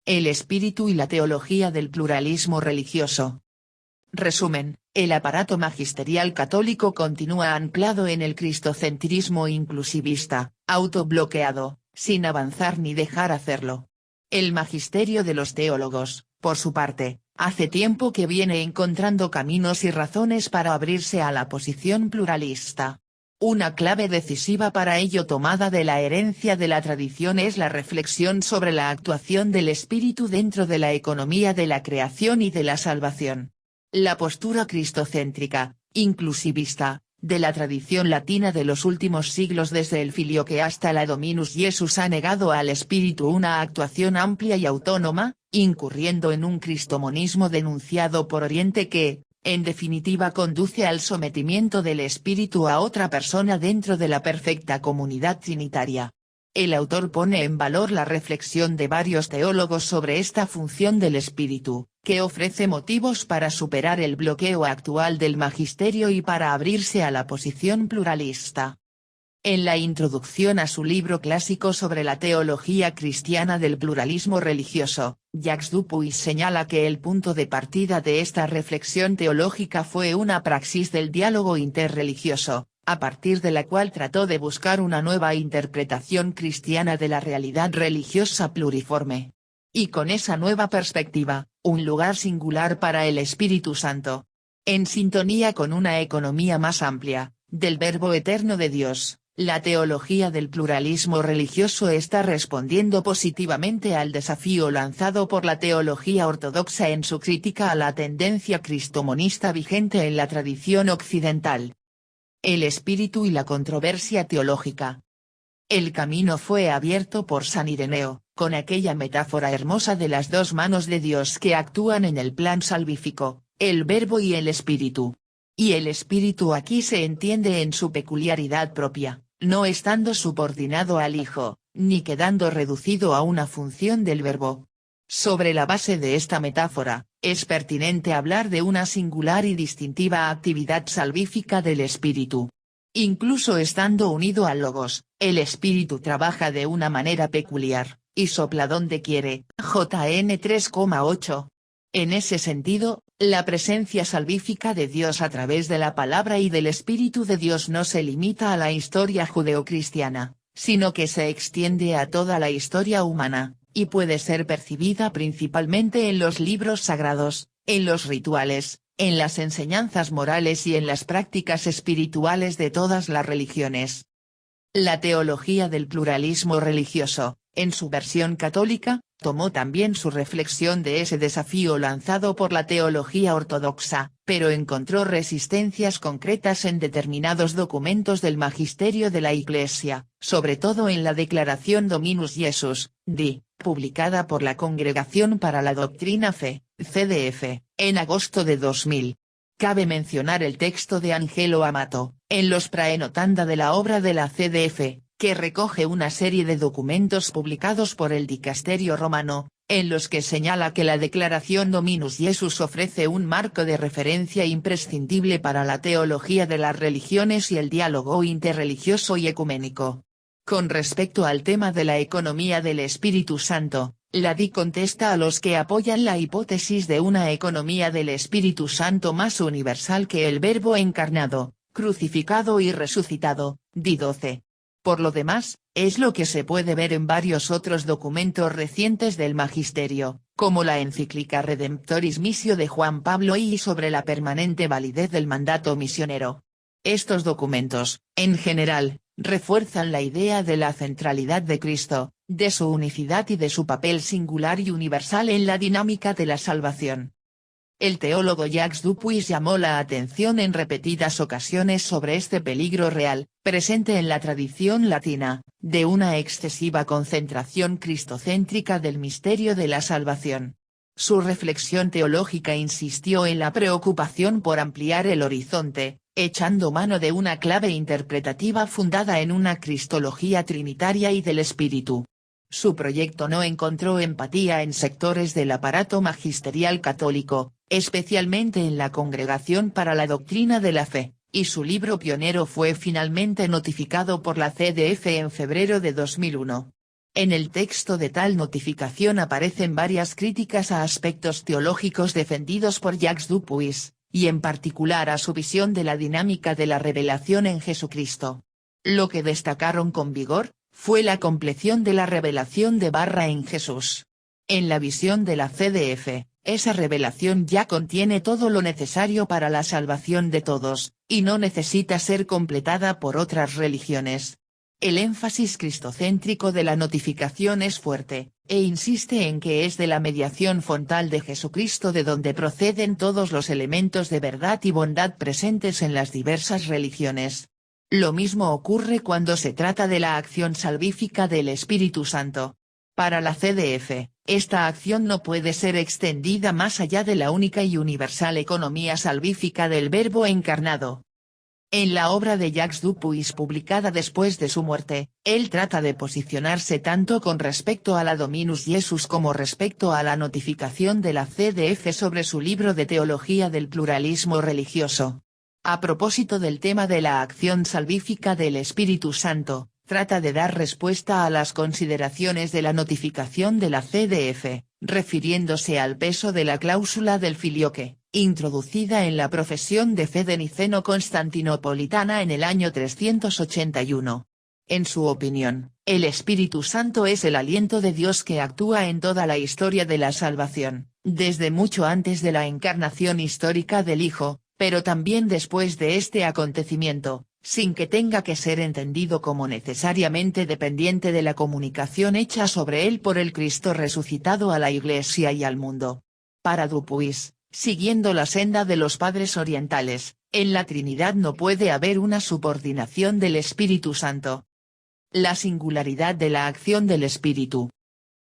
El espíritu y la teología del pluralismo religioso. Resumen, el aparato magisterial católico continúa anclado en el cristocentrismo inclusivista, autobloqueado, sin avanzar ni dejar hacerlo. El magisterio de los teólogos, por su parte, hace tiempo que viene encontrando caminos y razones para abrirse a la posición pluralista. Una clave decisiva para ello tomada de la herencia de la tradición es la reflexión sobre la actuación del espíritu dentro de la economía de la creación y de la salvación. La postura cristocéntrica, inclusivista, de la tradición latina de los últimos siglos desde el Filioque hasta la Dominus Iesus ha negado al espíritu una actuación amplia y autónoma, incurriendo en un cristomonismo denunciado por Oriente que, en definitiva conduce al sometimiento del espíritu a otra persona dentro de la perfecta comunidad trinitaria. El autor pone en valor la reflexión de varios teólogos sobre esta función del espíritu, que ofrece motivos para superar el bloqueo actual del magisterio y para abrirse a la posición pluralista. En la introducción a su libro clásico sobre la teología cristiana del pluralismo religioso, Jacques Dupuis señala que el punto de partida de esta reflexión teológica fue una praxis del diálogo interreligioso, a partir de la cual trató de buscar una nueva interpretación cristiana de la realidad religiosa pluriforme. Y con esa nueva perspectiva, un lugar singular para el Espíritu Santo. En sintonía con una economía más amplia, del Verbo eterno de Dios. La teología del pluralismo religioso está respondiendo positivamente al desafío lanzado por la teología ortodoxa en su crítica a la tendencia cristomonista vigente en la tradición occidental. El espíritu y la controversia teológica. El camino fue abierto por San Ireneo, con aquella metáfora hermosa de las dos manos de Dios que actúan en el plan salvífico, el Verbo y el Espíritu. Y el espíritu aquí se entiende en su peculiaridad propia, no estando subordinado al Hijo, ni quedando reducido a una función del Verbo. Sobre la base de esta metáfora, es pertinente hablar de una singular y distintiva actividad salvífica del espíritu. Incluso estando unido al Logos, el espíritu trabaja de una manera peculiar, y sopla donde quiere, JN 3,8. En ese sentido, la presencia salvífica de Dios a través de la palabra y del Espíritu de Dios no se limita a la historia judeocristiana, sino que se extiende a toda la historia humana, y puede ser percibida principalmente en los libros sagrados, en los rituales, en las enseñanzas morales y en las prácticas espirituales de todas las religiones. La teología del pluralismo religioso, en su versión católica, tomó también su reflexión de ese desafío lanzado por la teología ortodoxa, pero encontró resistencias concretas en determinados documentos del magisterio de la Iglesia, sobre todo en la Declaración Dominus Iesus, D., publicada por la Congregación para la Doctrina Fe, CDF, en agosto de 2000. Cabe mencionar el texto de Angelo Amato, en los Praenotanda de la obra de la CDF, que recoge una serie de documentos publicados por el Dicasterio romano, en los que señala que la Declaración Dominus Iesus ofrece un marco de referencia imprescindible para la teología de las religiones y el diálogo interreligioso y ecuménico. Con respecto al tema de la economía del Espíritu Santo, la DI contesta a los que apoyan la hipótesis de una economía del Espíritu Santo más universal que el Verbo encarnado, crucificado y resucitado, DI 12. Por lo demás, es lo que se puede ver en varios otros documentos recientes del Magisterio, como la encíclica Redemptoris Missio de Juan Pablo y sobre la permanente validez del mandato misionero. Estos documentos, en general, refuerzan la idea de la centralidad de Cristo, de su unicidad y de su papel singular y universal en la dinámica de la salvación. El teólogo Jacques Dupuis llamó la atención en repetidas ocasiones sobre este peligro real, presente en la tradición latina, de una excesiva concentración cristocéntrica del misterio de la salvación. Su reflexión teológica insistió en la preocupación por ampliar el horizonte, echando mano de una clave interpretativa fundada en una cristología trinitaria y del espíritu. Su proyecto no encontró empatía en sectores del aparato magisterial católico, especialmente en la Congregación para la Doctrina de la Fe, y su libro pionero fue finalmente notificado por la CDF en febrero de 2001. En el texto de tal notificación aparecen varias críticas a aspectos teológicos defendidos por Jacques Dupuis, y en particular a su visión de la dinámica de la revelación en Jesucristo. Lo que destacaron con vigor, fue la compleción de la revelación en Jesús. En la visión de la CDF, esa revelación ya contiene todo lo necesario para la salvación de todos, y no necesita ser completada por otras religiones. El énfasis cristocéntrico de la notificación es fuerte, e insiste en que es de la mediación fontal de Jesucristo de donde proceden todos los elementos de verdad y bondad presentes en las diversas religiones. Lo mismo ocurre cuando se trata de la acción salvífica del Espíritu Santo. Para la CDF, esta acción no puede ser extendida más allá de la única y universal economía salvífica del Verbo encarnado. En la obra de Jacques Dupuis publicada después de su muerte, él trata de posicionarse tanto con respecto a la Dominus Jesus como respecto a la notificación de la CDF sobre su libro de Teología del Pluralismo Religioso. A propósito del tema de la acción salvífica del Espíritu Santo, trata de dar respuesta a las consideraciones de la notificación de la CDF, refiriéndose al peso de la cláusula del filioque, introducida en la profesión de fe de Niceno-Constantinopolitana en el año 381. En su opinión, el Espíritu Santo es el aliento de Dios que actúa en toda la historia de la salvación, desde mucho antes de la encarnación histórica del Hijo, pero también después de este acontecimiento, sin que tenga que ser entendido como necesariamente dependiente de la comunicación hecha sobre él por el Cristo resucitado a la Iglesia y al mundo. Para Dupuis, siguiendo la senda de los padres orientales, en la Trinidad no puede haber una subordinación del Espíritu Santo. La singularidad de la acción del Espíritu.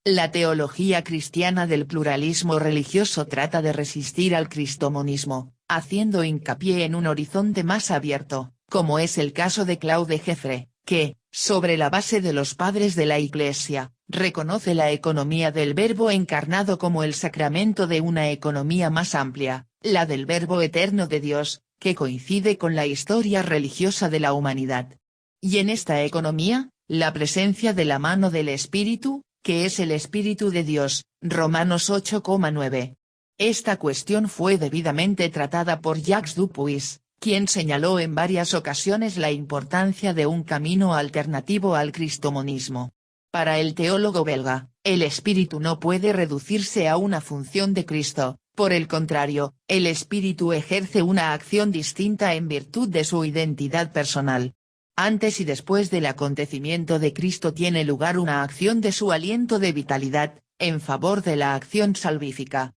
La teología cristiana del pluralismo religioso trata de resistir al cristomonismo, haciendo hincapié en un horizonte más abierto, como es el caso de Claude Jeffrey, que, sobre la base de los padres de la Iglesia, reconoce la economía del Verbo encarnado como el sacramento de una economía más amplia, la del Verbo eterno de Dios, que coincide con la historia religiosa de la humanidad. Y en esta economía, la presencia de la mano del Espíritu, que es el Espíritu de Dios, Romanos 8,9. Esta cuestión fue debidamente tratada por Jacques Dupuis, quien señaló en varias ocasiones la importancia de un camino alternativo al cristomonismo. Para el teólogo belga, el Espíritu no puede reducirse a una función de Cristo, por el contrario, el Espíritu ejerce una acción distinta en virtud de su identidad personal. Antes y después del acontecimiento de Cristo tiene lugar una acción de su aliento de vitalidad, en favor de la acción salvífica.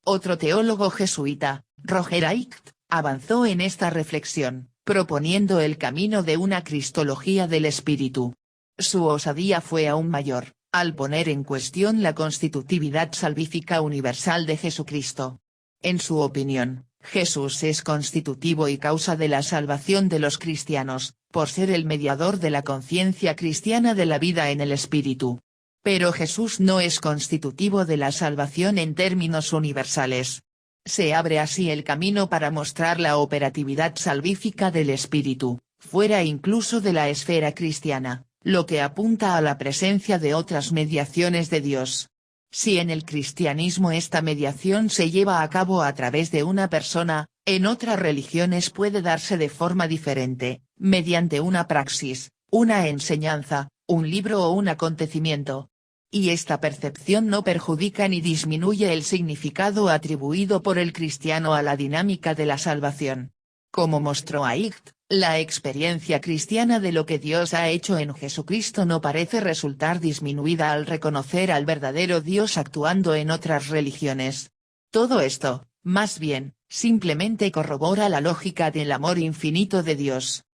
Otro teólogo jesuita, Roger Aicht, avanzó en esta reflexión, proponiendo el camino de una cristología del Espíritu. Su osadía fue aún mayor, al poner en cuestión la constitutividad salvífica universal de Jesucristo. En su opinión, Jesús es constitutivo y causa de la salvación de los cristianos, por ser el mediador de la conciencia cristiana de la vida en el Espíritu. Pero Jesús no es constitutivo de la salvación en términos universales. Se abre así el camino para mostrar la operatividad salvífica del Espíritu, fuera incluso de la esfera cristiana, lo que apunta a la presencia de otras mediaciones de Dios. Si en el cristianismo esta mediación se lleva a cabo a través de una persona, en otras religiones puede darse de forma diferente, mediante una praxis, una enseñanza, un libro o un acontecimiento. Y esta percepción no perjudica ni disminuye el significado atribuido por el cristiano a la dinámica de la salvación. Como mostró Aicht, la experiencia cristiana de lo que Dios ha hecho en Jesucristo no parece resultar disminuida al reconocer al verdadero Dios actuando en otras religiones. Todo esto, más bien, simplemente corrobora la lógica del amor infinito de Dios.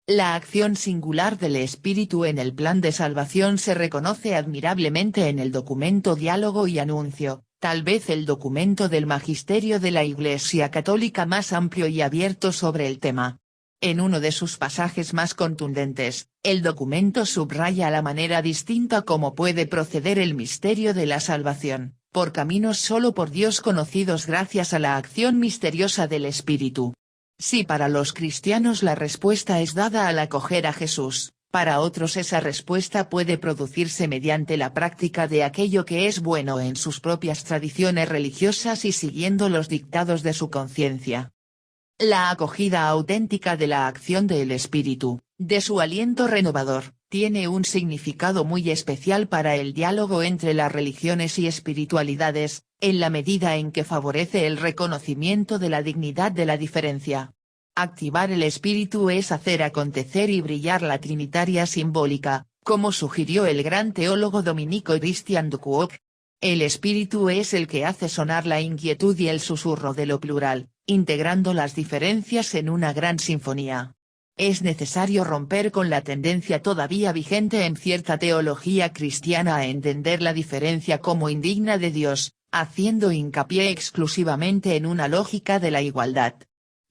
La acción singular del Espíritu en el plan de salvación se reconoce admirablemente en el documento Diálogo y Anuncio, tal vez el documento del magisterio de la Iglesia Católica más amplio y abierto sobre el tema. En uno de sus pasajes más contundentes, el documento subraya la manera distinta como puede proceder el misterio de la salvación, por caminos solo por Dios conocidos gracias a la acción misteriosa del Espíritu. Si para los cristianos la respuesta es dada al acoger a Jesús, Para otros esa respuesta puede producirse mediante la práctica de aquello que es bueno en sus propias tradiciones religiosas y siguiendo los dictados de su conciencia. La acogida auténtica de la acción del espíritu, de su aliento renovador, tiene un significado muy especial para el diálogo entre las religiones y espiritualidades, en la medida en que favorece el reconocimiento de la dignidad de la diferencia. Activar el espíritu es hacer acontecer y brillar la trinitaria simbólica, como sugirió el gran teólogo dominico Christian de Cook. El espíritu es el que hace sonar la inquietud y el susurro de lo plural, integrando las diferencias en una gran sinfonía. Es necesario romper con la tendencia todavía vigente en cierta teología cristiana a entender la diferencia como indigna de Dios, haciendo hincapié exclusivamente en una lógica de la igualdad.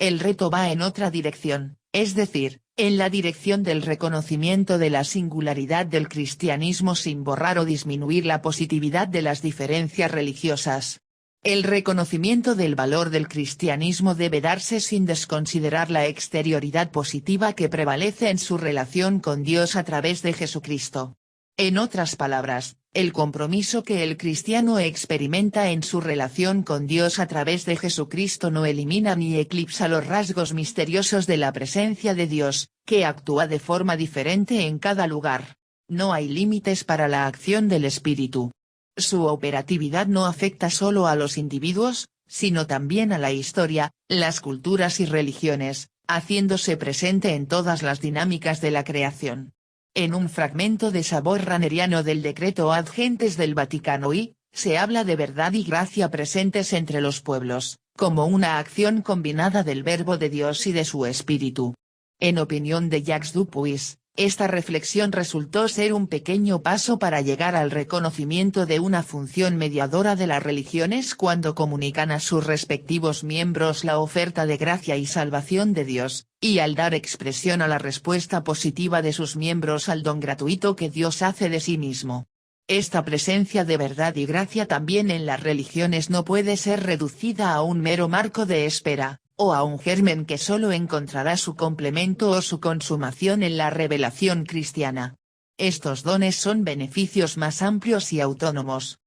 El reto va en otra dirección, es decir, en la dirección del reconocimiento de la singularidad del cristianismo sin borrar o disminuir la positividad de las diferencias religiosas. El reconocimiento del valor del cristianismo debe darse sin desconsiderar la exterioridad positiva que prevalece en su relación con Dios a través de Jesucristo. En otras palabras, el compromiso que el cristiano experimenta en su relación con Dios a través de Jesucristo no elimina ni eclipsa los rasgos misteriosos de la presencia de Dios, que actúa de forma diferente en cada lugar. No hay límites para la acción del Espíritu. Su operatividad no afecta solo a los individuos, sino también a la historia, las culturas y religiones, haciéndose presente en todas las dinámicas de la creación. En un fragmento de sabor raneriano del decreto Ad Gentes del Vaticano I, se habla de verdad y gracia presentes entre los pueblos, como una acción combinada del Verbo de Dios y de su Espíritu. En opinión de Jacques Dupuis, esta reflexión resultó ser un pequeño paso para llegar al reconocimiento de una función mediadora de las religiones cuando comunican a sus respectivos miembros la oferta de gracia y salvación de Dios, y al dar expresión a la respuesta positiva de sus miembros al don gratuito que Dios hace de sí mismo. Esta presencia de verdad y gracia también en las religiones no puede ser reducida a un mero marco de espera, o a un germen que solo encontrará su complemento o su consumación en la revelación cristiana. Estos dones son beneficios más amplios y autónomos.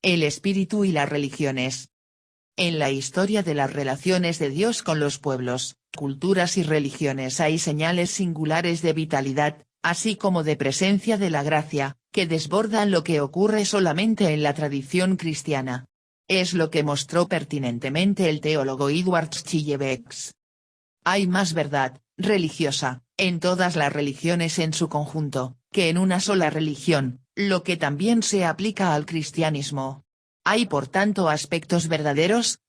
El espíritu y las religiones. En la historia de las relaciones de Dios con los pueblos, culturas y religiones hay señales singulares de vitalidad, así como de presencia de la gracia, que desbordan lo que ocurre solamente en la tradición cristiana. Es lo que mostró pertinentemente el teólogo Edward Schillebeeckx. Hay más verdad, religiosa, en todas las religiones en su conjunto, que en una sola religión, lo que también se aplica al cristianismo. Hay por tanto aspectos verdaderos,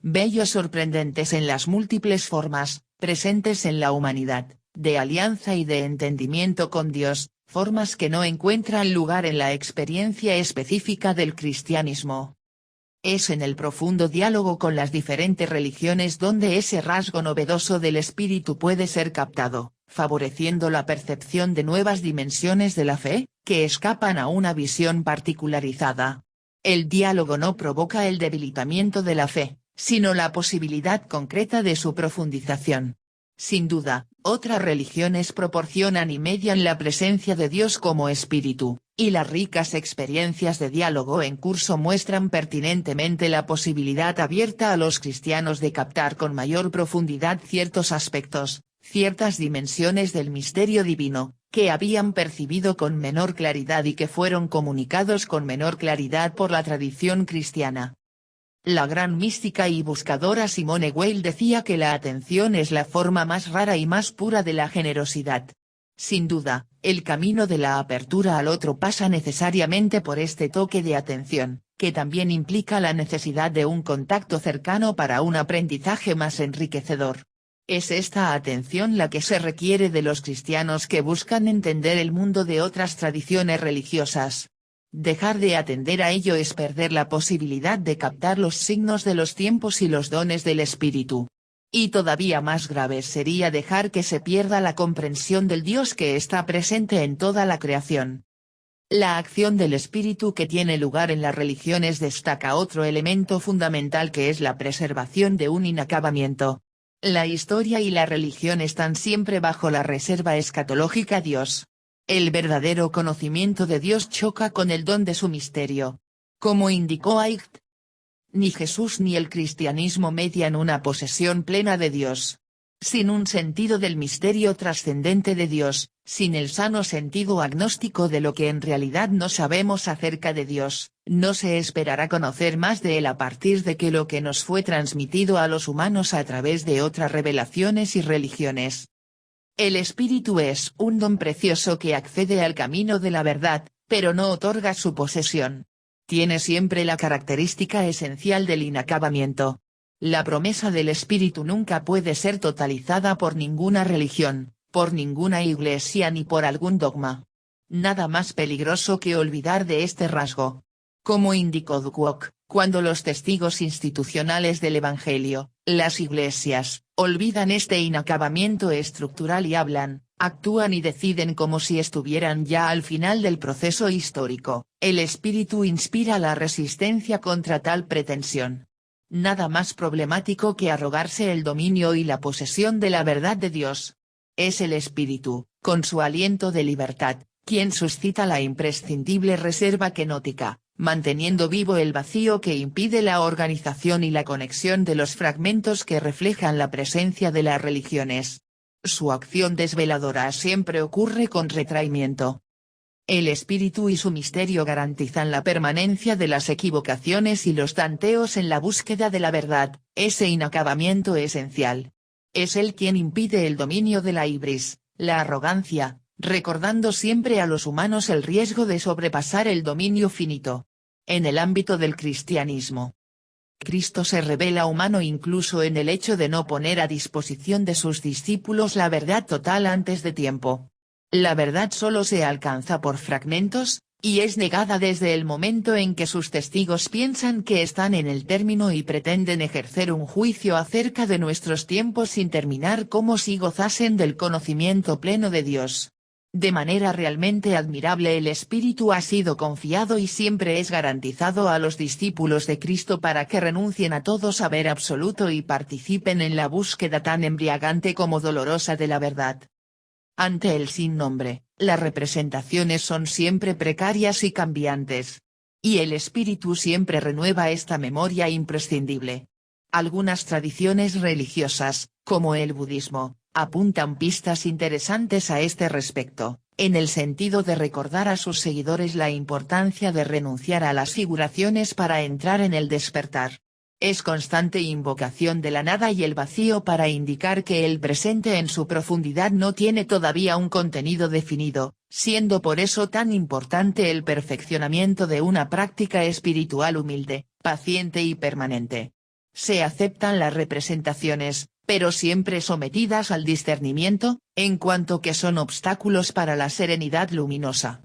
bellos sorprendentes en las múltiples formas, presentes en la humanidad, de alianza y de entendimiento con Dios, formas que no encuentran lugar en la experiencia específica del cristianismo. Es en el profundo diálogo con las diferentes religiones donde ese rasgo novedoso del espíritu puede ser captado, favoreciendo la percepción de nuevas dimensiones de la fe, que escapan a una visión particularizada. El diálogo no provoca el debilitamiento de la fe, sino la posibilidad concreta de su profundización. Sin duda, otras religiones proporcionan y median la presencia de Dios como espíritu, y las ricas experiencias de diálogo en curso muestran pertinentemente la posibilidad abierta a los cristianos de captar con mayor profundidad ciertos aspectos, ciertas dimensiones del misterio divino, que habían percibido con menor claridad y que fueron comunicados con menor claridad por la tradición cristiana. La gran mística y buscadora Simone Weil decía que la atención es la forma más rara y más pura de la generosidad. Sin duda, el camino de la apertura al otro pasa necesariamente por este toque de atención, que también implica la necesidad de un contacto cercano para un aprendizaje más enriquecedor. Es esta atención la que se requiere de los cristianos que buscan entender el mundo de otras tradiciones religiosas. Dejar de atender a ello es perder la posibilidad de captar los signos de los tiempos y los dones del espíritu. Y todavía más grave sería dejar que se pierda la comprensión del Dios que está presente en toda la creación. La acción del espíritu que tiene lugar en las religiones destaca otro elemento fundamental que es la preservación de un inacabamiento. La historia y la religión están siempre bajo la reserva escatológica Dios. El verdadero conocimiento de Dios choca con el don de su misterio. Como indicó Haidt, ni Jesús ni el cristianismo median una posesión plena de Dios. Sin un sentido del misterio trascendente de Dios, sin el sano sentido agnóstico de lo que en realidad no sabemos acerca de Dios, no se esperará conocer más de Él a partir de que lo que nos fue transmitido a los humanos a través de otras revelaciones y religiones. El Espíritu es un don precioso que accede al camino de la verdad, pero no otorga su posesión. Tiene siempre la característica esencial del inacabamiento. La promesa del Espíritu nunca puede ser totalizada por ninguna religión, por ninguna iglesia ni por algún dogma. Nada más peligroso que olvidar de este rasgo. Como indicó Duquoc, cuando los testigos institucionales del Evangelio, las iglesias, olvidan este inacabamiento estructural y hablan, actúan y deciden como si estuvieran ya al final del proceso histórico, el Espíritu inspira la resistencia contra tal pretensión. Nada más problemático que arrogarse el dominio y la posesión de la verdad de Dios. Es el Espíritu, con su aliento de libertad, quien suscita la imprescindible reserva kenótica, manteniendo vivo el vacío que impide la organización y la conexión de los fragmentos que reflejan la presencia de las religiones. Su acción desveladora siempre ocurre con retraimiento. El Espíritu y su misterio garantizan la permanencia de las equivocaciones y los tanteos en la búsqueda de la verdad, ese inacabamiento esencial. Es Él quien impide el dominio de la hibris, la arrogancia, recordando siempre a los humanos el riesgo de sobrepasar el dominio finito. En el ámbito del cristianismo, Cristo se revela humano incluso en el hecho de no poner a disposición de sus discípulos la verdad total antes de tiempo. La verdad solo se alcanza por fragmentos, y es negada desde el momento en que sus testigos piensan que están en el término y pretenden ejercer un juicio acerca de nuestros tiempos sin terminar como si gozasen del conocimiento pleno de Dios. De manera realmente admirable el Espíritu ha sido confiado y siempre es garantizado a los discípulos de Cristo para que renuncien a todo saber absoluto y participen en la búsqueda tan embriagante como dolorosa de la verdad. Ante el sin nombre, las representaciones son siempre precarias y cambiantes. Y el Espíritu siempre renueva esta memoria imprescindible. Algunas tradiciones religiosas, como el budismo, apuntan pistas interesantes a este respecto, en el sentido de recordar a sus seguidores la importancia de renunciar a las figuraciones para entrar en el despertar. Es constante invocación de la nada y el vacío para indicar que el presente en su profundidad no tiene todavía un contenido definido, siendo por eso tan importante el perfeccionamiento de una práctica espiritual humilde, paciente y permanente. Se aceptan las representaciones, pero siempre sometidas al discernimiento, en cuanto que son obstáculos para la serenidad luminosa.